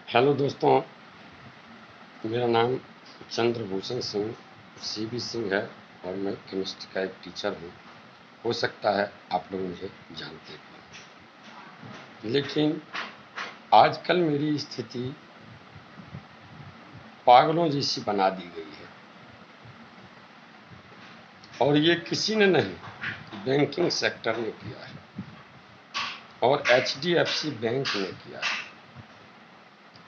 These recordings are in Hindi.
हेलो दोस्तों, मेरा नाम चंद्रभूषण सिंह सीबी सिंह है और मैं केमिस्ट्री का एक टीचर हूँ। हो सकता है आप लोग मुझे जानते हो, लेकिन आजकल मेरी स्थिति पागलों जैसी बना दी गई है। और ये किसी ने नहीं, बैंकिंग सेक्टर ने किया है और एचडीएफसी बैंक ने किया है।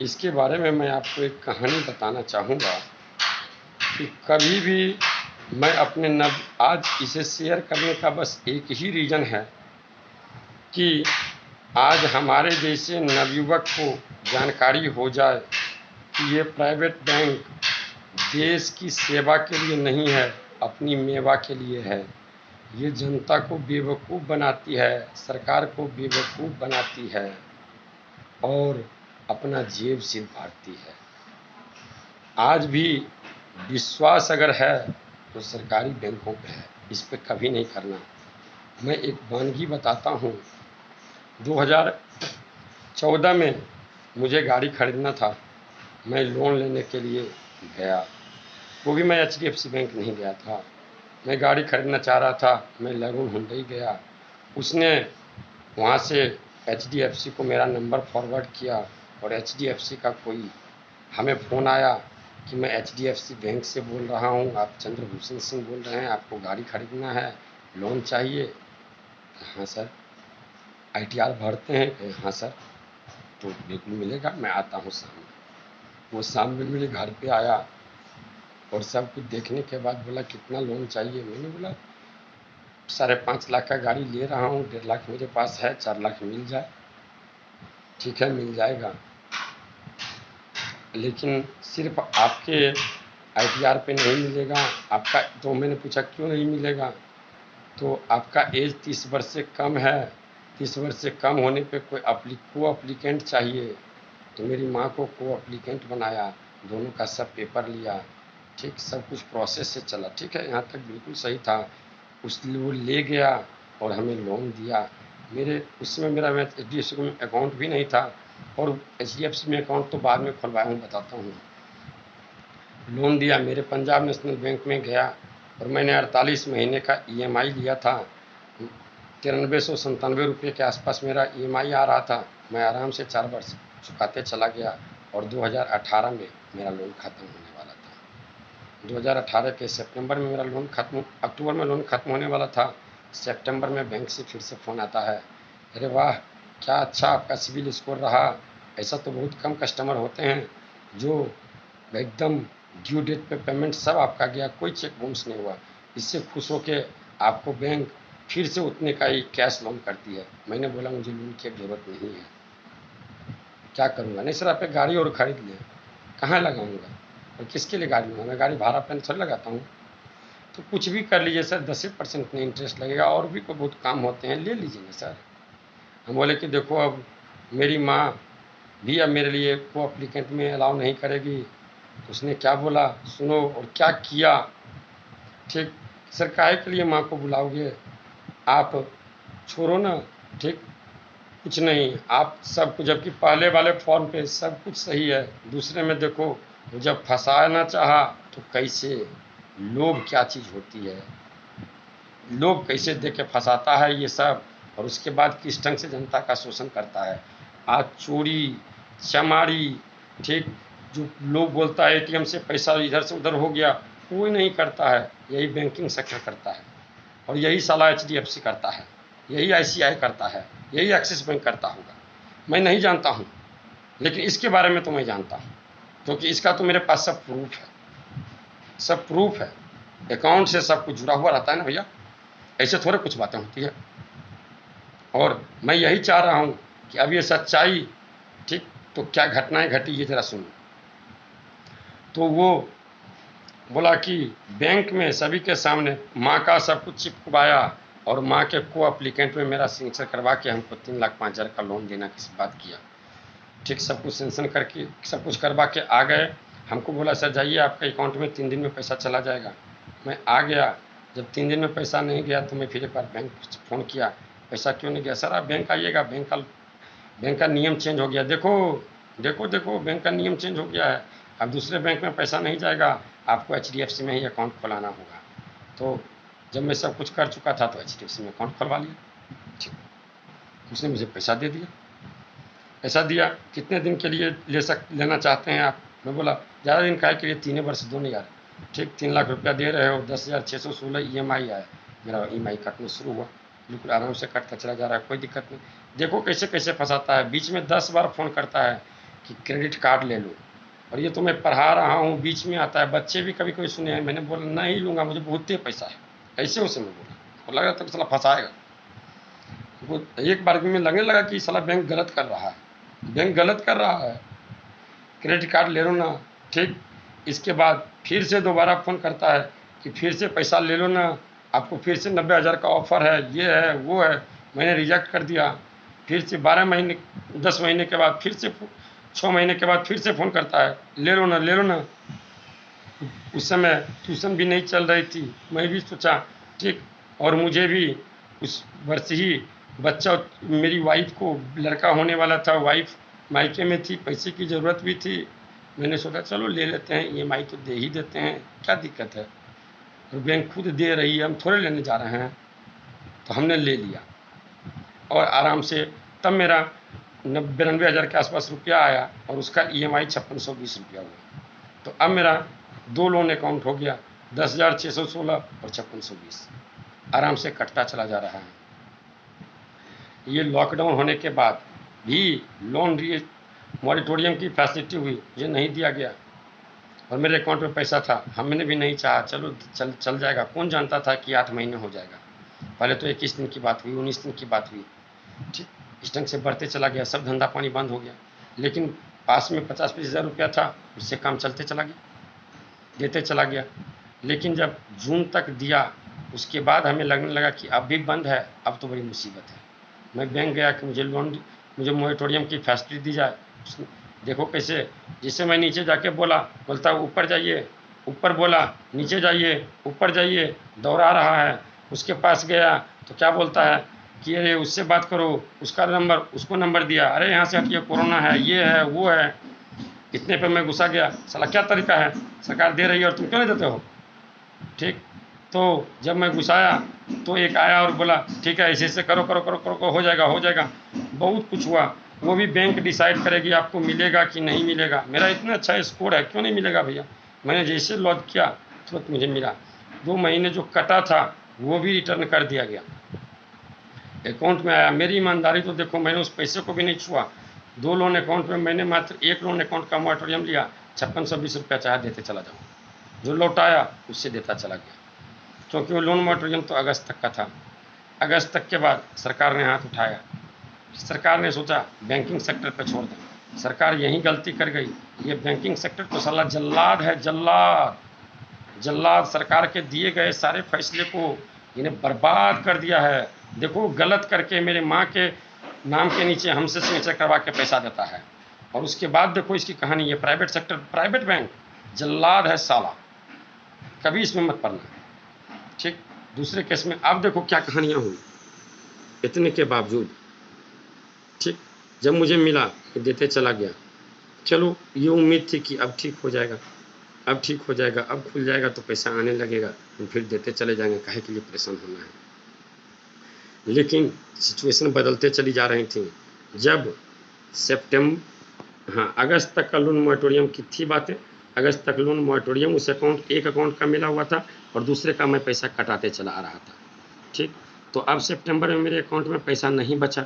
इसके बारे में मैं आपको एक कहानी बताना चाहूँगा कि कभी भी मैं अपने आज इसे शेयर करने का बस एक ही रीज़न है कि आज हमारे जैसे नवयुवक को जानकारी हो जाए कि ये प्राइवेट बैंक देश की सेवा के लिए नहीं है, अपनी मेवा के लिए है। ये जनता को बेवकूफ़ बनाती है, सरकार को बेवकूफ़ बनाती है और अपना जेब से भरती है। आज भी विश्वास अगर है तो सरकारी बैंकों पे है, इस पे कभी नहीं करना। मैं एक वानगी बताता हूँ। 2014 में मुझे गाड़ी खरीदना था। मैं लोन लेने के लिए गया, वो भी मैं एचडीएफसी बैंक नहीं गया था। मैं गाड़ी खरीदना चाह रहा था, मैं लगून हुंडई गया। उसने वहाँ से एचडीएफसी को मेरा नंबर फॉरवर्ड किया और एचडीएफसी का कोई हमें फ़ोन आया कि मैं एचडीएफसी बैंक से बोल रहा हूँ, आप चंद्रभूषण सिंह बोल रहे हैं, आपको गाड़ी खरीदना है, लोन चाहिए। हाँ सर। आईटीआर भरते हैं? हाँ सर। तो बिल्कुल मिलेगा, मैं आता हूँ शाम में। वो शाम में मेरे घर पे आया और सब कुछ देखने के बाद बोला कितना लोन चाहिए। मैंने बोला 5.5 लाख का गाड़ी ले रहा हूँ, 1.5 लाख मेरे पास है, 4 लाख मिल जाए। ठीक है, मिल जाएगा, लेकिन सिर्फ आपके आईटीआर पे नहीं मिलेगा आपका। तो मैंने पूछा क्यों नहीं मिलेगा? तो आपका एज 30 वर्ष से कम है, 30 वर्ष से कम होने पे कोई को अप्लीकेंट चाहिए। तो मेरी माँ को अप्लीकेंट बनाया, दोनों का सब पेपर लिया। ठीक, सब कुछ प्रोसेस से चला। ठीक है, यहाँ तक बिल्कुल सही था। वो ले गया और हमें लोन दिया। मेरे उसमें मेरा एच डी एफ सी में अकाउंट भी नहीं था और एच डी एफ सी में अकाउंट तो बाद में खुलवाया हूँ, बताता हूँ। लोन दिया, मेरे पंजाब नेशनल बैंक में गया और मैंने 48 महीने का ईएमआई लिया था। 9397 रुपये के आसपास मेरा ईएमआई आ रहा था। मैं आराम से 4 वर्ष चुकाते चला गया और 2018 में मेरा लोन ख़त्म होने वाला था। 2018 के सितंबर में मेरा लोन खत्म, अक्टूबर में लोन खत्म होने वाला था। सितंबर में बैंक से फिर से फ़ोन आता है, अरे वाह क्या अच्छा आपका सिविल स्कोर रहा। ऐसा तो बहुत कम कस्टमर होते हैं जो एकदम ड्यू डेट पे पेमेंट सब आपका गया, कोई चेक बाउंस नहीं हुआ। इससे खुश होके आपको बैंक फिर से उतने का ही कैश लोन करती है। मैंने बोला मुझे लोन की ज़रूरत नहीं है, क्या करूँगा? नहीं सर, आप एक गाड़ी और खरीद लें। कहाँ लगाऊंगा और किसके लिए गाड़ी लूँगा? मैं गाड़ी भाड़ा पे थोड़ी लगाता हूँ। तो कुछ भी कर लीजिए सर, 10% में इंटरेस्ट लगेगा, और भी कोई बहुत काम होते हैं, ले लीजिए ना सर। हम बोले कि देखो अब मेरी माँ भी अब मेरे लिए को अप्लीकेंट में अलाउ नहीं करेगी। तो उसने क्या बोला सुनो, और क्या किया। ठीक, सर काहे के लिए माँ को बुलाओगे, आप छोड़ो ना। ठीक, कुछ नहीं, आप सब कुछ, जबकि पहले वाले फॉर्म पे सब कुछ सही है, दूसरे में देखो वो जब फंसाना चाहा तो कैसे, लोभ क्या चीज़ होती है, लोभ कैसे दे के फंसाता है ये सब, और उसके बाद किस ढंग से जनता का शोषण करता है। आज चोरी चमारी, ठीक, जो लोग बोलता है एटीएम से पैसा इधर से उधर हो गया, कोई नहीं करता है, यही बैंकिंग सेक्टर करता है। और यही साला एचडीएफसी करता है, यही आईसीआई करता है, यही एक्सिस बैंक करता होगा। मैं नहीं जानता हूँ, लेकिन इसके बारे में तो मैं जानता हूँ, क्योंकि इसका तो मेरे पास सब प्रूफ है, सब प्रूफ है। अकाउंट से सब कुछ जुड़ा हुआ रहता है ना भैया, ऐसे थोड़े कुछ बातें होती है। और मैं यही चाह रहा हूँ कि अब ये सच्चाई, ठीक, तो क्या घटनाएं घटी ये ज़रा सुनो। तो वो बोला कि बैंक में सभी के सामने माँ का सब कुछ चिपकवाया और माँ के को अप्लीकेंट में मेरा सिग्नेचर करवा के हमको 3,05,000 का लोन देना की बात किया। ठीक, सब कुछ सेंक्शन करके सब कुछ करवा के आ गए। हमको बोला सर जाइए आपके अकाउंट में 3 दिन में पैसा चला जाएगा। मैं आ गया, जब 3 दिन में पैसा नहीं गया तो मैं फिर एक बार बैंक फ़ोन किया, पैसा क्यों नहीं गया? सर आप बैंक आइएगा, बैंक का नियम चेंज हो गया। देखो देखो देखो बैंक का नियम चेंज हो गया है, अब दूसरे बैंक में पैसा नहीं जाएगा, आपको HDFC में ही अकाउंट खोलाना होगा। तो जब मैं सब कुछ कर चुका था तो HDFC में अकाउंट खुलवा लिया। ठीक, उसने मुझे पैसा दे दिया। पैसा दिया, कितने दिन के लिए लेना चाहते हैं आप? मैं बोला ज़्यादा दिन काय के लिए, 3 वर्ष दो नहीं यार। ठीक, 3 लाख रुपया दे रहे हो, 10,616 EMI आया। मेरा EMI कटना शुरू हुआ, बिल्कुल आराम से कटता चला जा रहा है, कोई दिक्कत नहीं। देखो कैसे कैसे फंसाता है, बीच में 10 बार फ़ोन करता है कि क्रेडिट कार्ड ले लो, और ये तो मैं पढ़ा रहा हूँ, बीच में आता है। बच्चे भी कभी कभी सुने हैं, मैंने बोला नहीं लूँगा, मुझे बहुत तेज पैसा है, ऐसे उसे मैं बोला, तो लगा तो साला फंसाएगा। वो एक बार में लगने लगा कि साला बैंक गलत कर रहा है, बैंक गलत कर रहा है, क्रेडिट कार्ड ले लो ना। ठीक, इसके बाद फिर से दोबारा फ़ोन करता है कि फिर से पैसा ले लो ना, आपको फिर से 90,000 का ऑफ़र है, ये है वो है। मैंने रिजेक्ट कर दिया। फिर से 12 महीने 10 महीने के बाद फिर से 6 महीने के बाद फिर से फ़ोन करता है, ले लो ना ले लो ना। उस समय ट्यूशन भी नहीं चल रही थी, मैं भी सोचा ठीक, और मुझे भी उस वर्ष ही बच्चा, मेरी वाइफ को लड़का होने वाला था, वाइफ मायके में थी, पैसे की ज़रूरत भी थी। मैंने सोचा चलो ले लेते हैं, EMI तो दे ही देते हैं, क्या दिक्कत है, और बैंक खुद दे रही है, हम थोड़े लेने जा रहे हैं। तो हमने ले लिया, और आराम से तब मेरा 92,000 के आसपास रुपया आया, और उसका EMI 5620 रुपया हुआ। तो अब मेरा 2 लोन अकाउंट हो गया, 10,616 और 5620, आराम से कटता चला जा रहा है। ये लॉकडाउन होने के बाद भी लोन मॉरिटोरियम की फैसिलिटी हुई, मुझे नहीं दिया गया, और मेरे अकाउंट में पैसा था, हमने भी नहीं चाहा, चलो चल जाएगा। कौन जानता था कि 8 महीने हो जाएगा। पहले तो 21 दिन की बात हुई, 19 दिन की बात हुई। ठीक, इस ढंग से बढ़ते चला गया, सब धंधा पानी बंद हो गया। लेकिन पास में 50-50 हज़ार रुपया था, उससे काम चलते चला गया, देते चला गया। लेकिन जब जून तक दिया, उसके बाद हमें लगने लगा कि अब भी बंद है, अब तो बड़ी मुसीबत है। मैं बैंक गया कि मुझे मॉरिटोरियम की फैसिलिटी दी जाए। देखो कैसे, जिसे मैं नीचे जाके बोलता ऊपर जाइए, ऊपर बोला नीचे जाइए, ऊपर जाइए, दौड़ा रहा है। उसके पास गया तो क्या बोलता है कि अरे उससे बात करो, उसको नंबर दिया, अरे यहाँ से हटिए, कोरोना है, ये है वो है। इतने पे मैं गुस्सा गया, साला क्या तरीका है, सरकार दे रही है और तुम क्यों नहीं देते हो। ठीक, तो जब मैं गुस्साया तो एक आया और बोला ठीक है, ऐसे ऐसे करो करो करो करो, हो जाएगा हो जाएगा। बहुत कुछ हुआ, वो भी बैंक डिसाइड करेगी आपको मिलेगा कि नहीं मिलेगा। मेरा इतना अच्छा स्कोर है, क्यों नहीं मिलेगा भैया। मैंने जैसे लॉन्च किया तुरंत मुझे मिला। 2 महीने जो कटा था वो भी रिटर्न कर दिया गया, अकाउंट में आया। मेरी ईमानदारी तो देखो, मैंने उस पैसे को भी नहीं छुआ। 2 लोन अकाउंट में मैंने मात्र 1 लोन अकाउंट का मॉरिटोरियम लिया, 5620 रुपया चाहे देते चला जाऊँ, जो लौटाया उससे देता चला गया। क्योंकि वो लोन मॉरिटोरियम तो अगस्त तक का था। अगस्त तक के बाद सरकार ने हाथ उठाया। सरकार ने सोचा बैंकिंग सेक्टर पर छोड़ दें। सरकार यही गलती कर गई। ये बैंकिंग सेक्टर तो साला जल्लाद है, जल्लाद सरकार के दिए गए सारे फैसले को इन्हें बर्बाद कर दिया है। देखो गलत करके मेरे माँ के नाम के नीचे हमसे सिग्नेचर करवा के पैसा देता है, और उसके बाद देखो इसकी कहानी। ये प्राइवेट सेक्टर, प्राइवेट बैंक जल्लाद है साला, कभी इसमें मत पड़ना। ठीक, दूसरे केस में अब देखो क्या कहानियाँ हुई इतने के बावजूद। ठीक, जब मुझे मिला कि देते चला गया, चलो ये उम्मीद थी कि अब ठीक हो जाएगा, अब ठीक हो जाएगा, अब खुल जाएगा तो पैसा आने लगेगा, तो फिर देते चले जाएंगे, काहे के लिए परेशान होना है। लेकिन सिचुएशन बदलते चली जा रही थी। जब अगस्त तक का लोन मॉरिटोरियम की थी बातें, अगस्त तक लोन मॉरिटोरियम, उस एक अकाउंट का मिला हुआ था और दूसरे का मैं पैसा कटाते चला आ रहा था। ठीक, तो अब सितंबर में मेरे अकाउंट में पैसा नहीं बचा,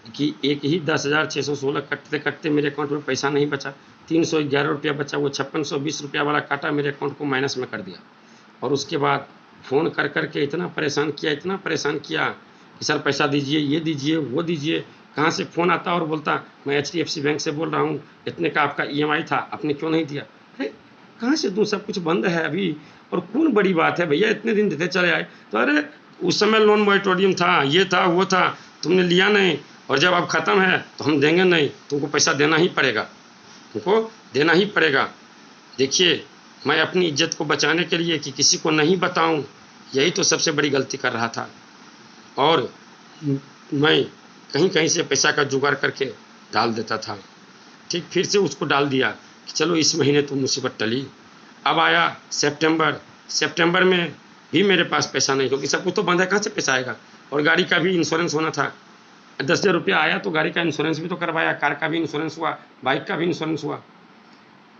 कि एक ही 10,616 कटते कटते मेरे अकाउंट में पैसा नहीं बचा। 311 रुपया बचा, वो 5620 रुपया वाला काटा, मेरे अकाउंट को माइनस में कर दिया। और उसके बाद फ़ोन कर के इतना परेशान किया कि सर पैसा दीजिए, ये दीजिए, वो दीजिए। कहाँ से फ़ोन आता और बोलता मैं HDFC बैंक से बोल रहा हूँ, इतने का आपका EMI था, आपने क्यों नहीं दिया। अरे कहाँ से दूँ, सब कुछ बंद है अभी, और कौन बड़ी बात है भैया, इतने दिन देते चले आए। तो अरे उस समय लोन मॉरिटोरियम था, ये था वो था, तुमने लिया नहीं, और जब अब ख़त्म है तो हम देंगे नहीं, तुमको पैसा देना ही पड़ेगा, तुमको देना ही पड़ेगा। देखिए, मैं अपनी इज्जत को बचाने के लिए कि किसी को नहीं बताऊं, यही तो सबसे बड़ी गलती कर रहा था। और मैं कहीं कहीं से पैसा का जुगाड़ करके डाल देता था। ठीक, फिर से उसको डाल दिया कि चलो इस महीने तो मुसीबत टली। अब आया सितंबर में भी मेरे पास पैसा नहीं, क्योंकि सब कुछ तो बंद है, कहाँ से पैसा आएगा। और गाड़ी का भी इंश्योरेंस होना था, 10,000 रुपया आया तो गाड़ी का इंश्योरेंस भी तो करवाया, कार का भी इंश्योरेंस हुआ, बाइक का भी इंश्योरेंस हुआ।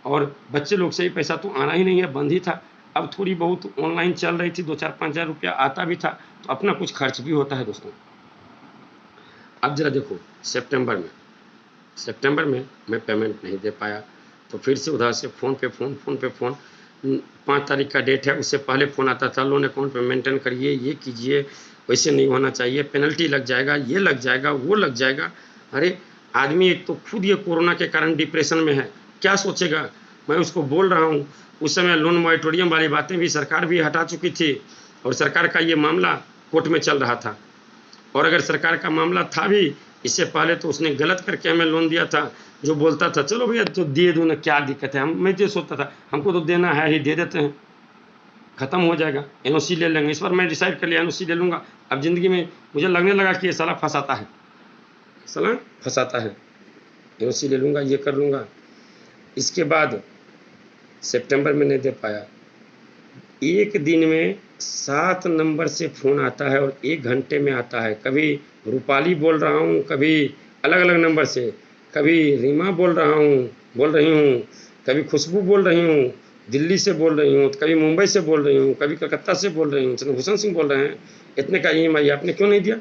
और बच्चे लोग से ही पैसा तो आना ही नहीं है, बंद ही था। अब थोड़ी बहुत ऑनलाइन चल रही थी, 2-4-5 हज़ार रुपया आता भी था, तो अपना कुछ खर्च भी होता है दोस्तों। अब जरा देखो, सितंबर में मैं पेमेंट नहीं दे पाया, तो फिर से उधर से फ़ोन पे फ़ोन 5 तारीख का डेट है, उससे पहले फ़ोन आता था, लोन अकाउंट पे मेंटेन करिए, ये कीजिए, वैसे नहीं होना चाहिए, पेनल्टी लग जाएगा, ये लग जाएगा, वो लग जाएगा। अरे आदमी एक तो खुद ये कोरोना के कारण डिप्रेशन में है, क्या सोचेगा। मैं उसको बोल रहा हूँ, उस समय लोन मॉरेटोरियम वाली बातें भी सरकार भी हटा चुकी थी, और सरकार का ये मामला कोर्ट में चल रहा था। और अगर सरकार का मामला था भी इससे पहले, तो उसने गलत करके हमें लोन दिया था। जो बोलता था चलो भैया तो दे दो ना, क्या दिक्कत है, मैं ये सोचता था हमको तो देना है ही, दे देते हैं, ख़त्म हो जाएगा, एनओसी ले लेंगे। इस बार मैं डिसाइड कर लिया एनओसी ले लूँगा। अब ज़िंदगी में मुझे लगने लगा कि ये साला फंसाता है, एनओसी ले लूँगा, ये कर लूँगा। इसके बाद सितंबर में नहीं दे पाया। एक दिन में 7 नंबर से फ़ोन आता है और 1 घंटे में आता है। कभी रूपाली बोल रहा हूँ, कभी अलग अलग नंबर से, कभी रीमा बोल रही हूँ, कभी खुशबू बोल रही हूँ, दिल्ली से बोल रही हूँ, कभी मुंबई से बोल रही हूँ, कभी कलकत्ता से बोल रही हूँ, चंद्रभूषण सिंह बोल रहे हैं, इतने का EMI आपने क्यों नहीं दिया।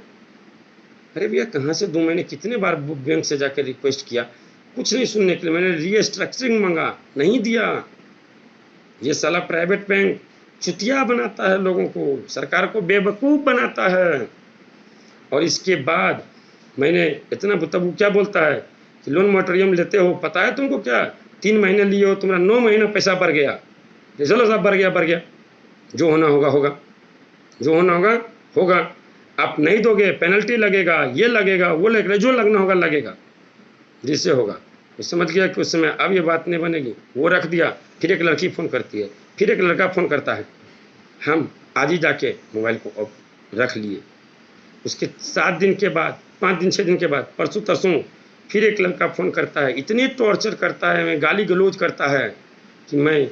अरे भैया कहाँ से दूँ, मैंने कितने बार बैंक से जाकर रिक्वेस्ट किया, कुछ नहीं सुनने के लिए। मैंने रीस्ट्रक्चरिंग मांगा, नहीं दिया। ये साला प्राइवेट बैंक चुतिया बनाता है लोगों को, सरकार को बेवकूफ़ बनाता है। और इसके बाद मैंने इतना, तब वो क्या बोलता है कि लोन मॉरेटोरियम लेते हो, पता है तुमको क्या, 3 महीने लिए हो, तुम्हारा 9 महीना पैसा बढ़ गया। चलो साहब बढ़ गया, जो होना होगा होगा। आप नहीं दोगे पेनल्टी लगेगा, ये लगेगा, वो लगेगा, जो लगना होगा लगेगा, जिससे होगा। वो समझ गया कि उस समय अब ये बात नहीं बनेगी, वो रख दिया। फिर एक लड़की फ़ोन करती है, फिर एक लड़का फ़ोन करता है। हम आज ही जाके मोबाइल को रख लिए। उसके 7 दिन के बाद, 5 दिन 6 दिन के बाद, परसों तरसों फिर एक लड़का फ़ोन करता है। इतनी टॉर्चर करता है, मैं गाली गलौज करता है कि मैं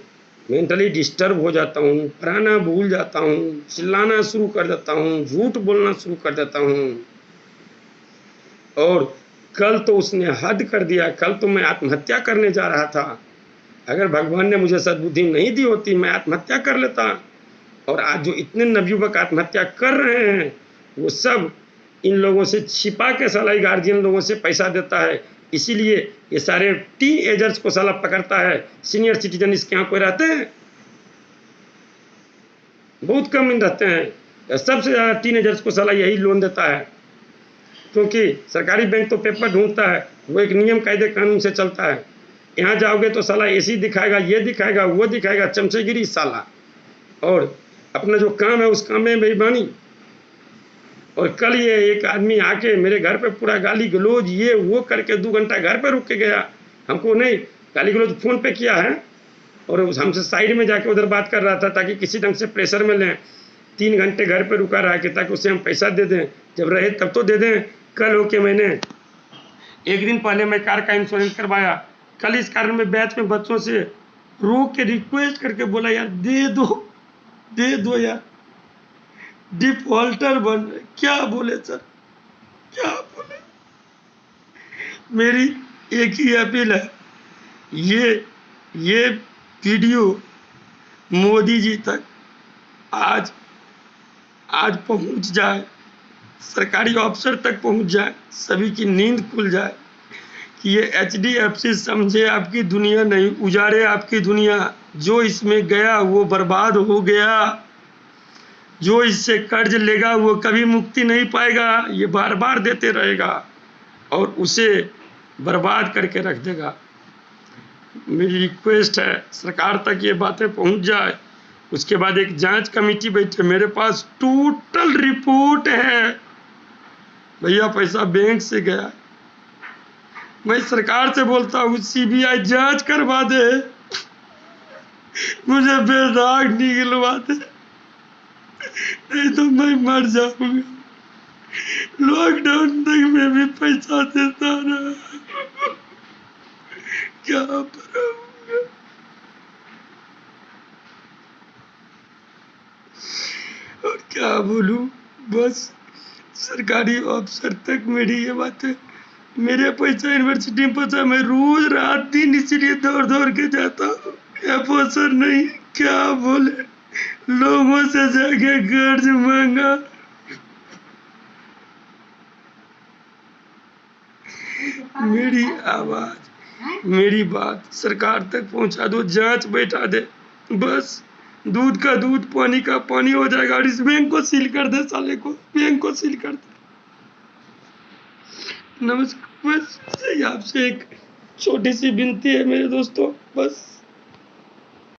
मेंटली डिस्टर्ब हो जाता हूँ, पढ़ाना भूल जाता हूँ, चिल्लाना शुरू कर देता हूँ, झूठ बोलना शुरू कर देता हूँ। और कल तो उसने हद कर दिया, कल तो मैं आत्महत्या करने जा रहा था। अगर भगवान ने मुझे सद्बुद्धि नहीं दी होती, मैं आत्महत्या कर लेता। और आज जो इतने नवयुवक आत्महत्या कर रहे हैं, वो सब इन लोगों से छिपा के साला गार्जियन लोगों से पैसा देता है। इसीलिए ये सारे टीनेजर्स को साला पकड़ता है। सीनियर सिटीजन इसके यहाँ कोई रहते हैं? बहुत कम इन रहते हैं। सबसे ज़्यादा टीनेजर्स को साला यही लोन देता है, क्योंकि सरकारी बैंक तो पेपर ढूंढता है, वो एक नियम कायदे कानून से चलता है। यहाँ जाओगे तो साला AC दिखाएगा, ये दिखाएगा, वो दिखाएगा, चमचेगिरी साला, और अपना जो काम है उस काम में बेईमानी। और कल ये एक आदमी आके मेरे घर पे पूरा गाली गलौज ये वो करके 2 घंटा घर पे रुक के गया। हमको नहीं गाली गलौज फ़ोन पे किया है, और हमसे साइड में जाके उधर बात कर रहा था ताकि किसी ढंग से प्रेशर में लें। 3 घंटे घर पे रुका रहा कि ताकि उसे हम पैसा दे दें, जब रहे तब तो दे दें। कल होके मैंने 1 दिन पहले मैं कार का इंश्योरेंस करवाया। कल इस कारण में बैच में बच्चों से रो के रिक्वेस्ट करके बोला यार दे दो यार, डिफॉल्टर बन रहे। क्या बोले सर, क्या बोले। मेरी एक ही अपील है, ये वीडियो मोदी जी तक आज पहुंच जाए, सरकारी अफसर तक पहुंच जाए, सभी की नींद खुल जाए कि ये HDFC समझे आपकी दुनिया नहीं, उजाड़े आपकी दुनिया। जो इसमें गया वो बर्बाद हो गया, जो इससे कर्ज लेगा वो कभी मुक्ति नहीं पाएगा, ये बार बार देते रहेगा और उसे बर्बाद करके रख देगा। मेरी रिक्वेस्ट है सरकार तक ये बातें पहुंच जाए। उसके बाद एक जांच कमेटी बैठे, मेरे पास टोटल रिपोर्ट है भैया, पैसा बैंक से गया। मैं सरकार से बोलता हूँ CBI जांच करवा दे, मुझे बेदाग निकलवा दे, नहीं तो मैं मर जाऊंगा। लॉकडाउन तक में भी पैसा देता रहा, क्या भरा और क्या बोलूं। बस सरकारी अफसर तक मेरी ये बात है। मेरे पैसा यूनिवर्सिटी में पहुंचा, मैं रोज रात दिन इसीलिए दौड़ दौड़ के जाता हूँ। अफसर नहीं, क्या बोले, लोगों से जाके कर्ज मांगा। मेरी आवाज, मेरी बात सरकार तक पहुंचा दो, जांच बैठा दे। बस दूध का दूध, पानी का पानी हो जाएगा। और इस बैंक को सील कर दे, साले को बैंक को सील कर दे। नमस्कार, बस यही आपसे एक छोटी सी विनती है मेरे दोस्तों, बस